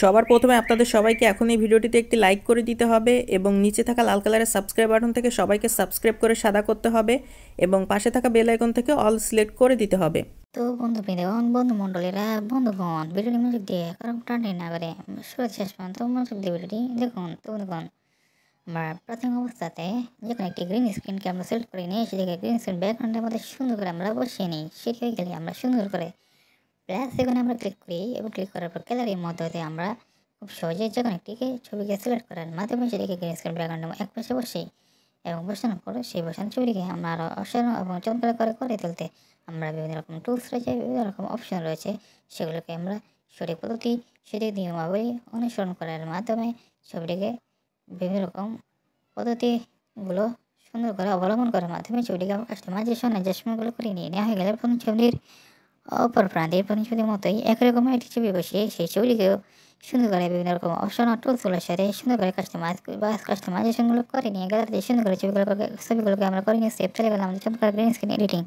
সবার প্রথমে আপনাদের সবাইকে এখন এই ভিডিওটিতে একটি লাইক করে দিতে হবে এবং নিচে থাকা লাল কালারের সাবস্ক্রাইব বাটন থেকে সবাইকে সাবস্ক্রাইব করে সাদা করতে হবে এবং পাশে থাকা বেল আইকন থেকে অল সিলেক্ট করে দিতে হবে। তো বন্ধুবৃন্দগণ, বন্ধুমণ্ডলীরা, বন্ধুগণ, ভিডিওটি মনোযোগ দিয়ে কারণ টানটানি না করে শুরু শেষ পর্যন্ত মনোযোগ দিয়ে ভিডিওটি দেখুন। তো বন্ধুগণ, আমরা প্রথম অবস্থাতে যে কোনো একটি গ্রিন স্ক্রিনকে আমরা সিলেক্ট করে নিয়ে সেটাকে গ্রিন স্ক্রিন ব্যাকগ্রাউন্ডের মধ্যে সুন্দর করে আমরা বসিয়ে নিই। সেটি হয়ে গেলে আমরা সুন্দর করে প্লাস এখানে আমরা ক্লিক করি এবং ক্লিক করার পর গ্যালারির মধ্যে আমরা খুব সহজে যে কোনো একটিকে ছবিকে সিলেক্ট করার মাধ্যমে সেটাকে গ্রিন স্ক্রিন ব্যাকগ্রাউন্ডের এক পাশে বসেই এবং বসানোর পরে সেই বসানো ছবিটিকে আমরা আরও অসাধারণ এবং চমৎকার করে তুলতে আমরা বিভিন্ন রকম টুলস রয়েছে, বিভিন্ন রকম অপশন রয়েছে, সেগুলোকে আমরা সঠিক পদ্ধতি সঠিক নিয়মাবলী অনুসরণ করার মাধ্যমে ছবিটিকে বিভিন্ন রকম পদ্ধতিগুলো সুন্দর করে অবলম্বন করার মাধ্যমে ছবিটিকে কাস্টমাইজেশন অ্যাডজাস্টমেন্টগুলো করে নিয়ে নেওয়া হয়ে গেলে প্রথম ছবিটির অপর প্রান্তের প্রথম ছবির মতোই একই রকমের একটি ছবি বসিয়ে সেই ছবিটিকেও সুন্দর করে বিভিন্ন রকম অপশন আর টুলসগুলোর সাথে সুন্দর করে কাস্টমাইজেশনগুলো করে নিয়ে গ্যালারিতে সুন্দর করে ছবিগুলোকে আমরা করে নিয়ে সেভ চলে গেলাম আমাদের চমৎকার গ্রিন স্ক্রিন এডিটিং।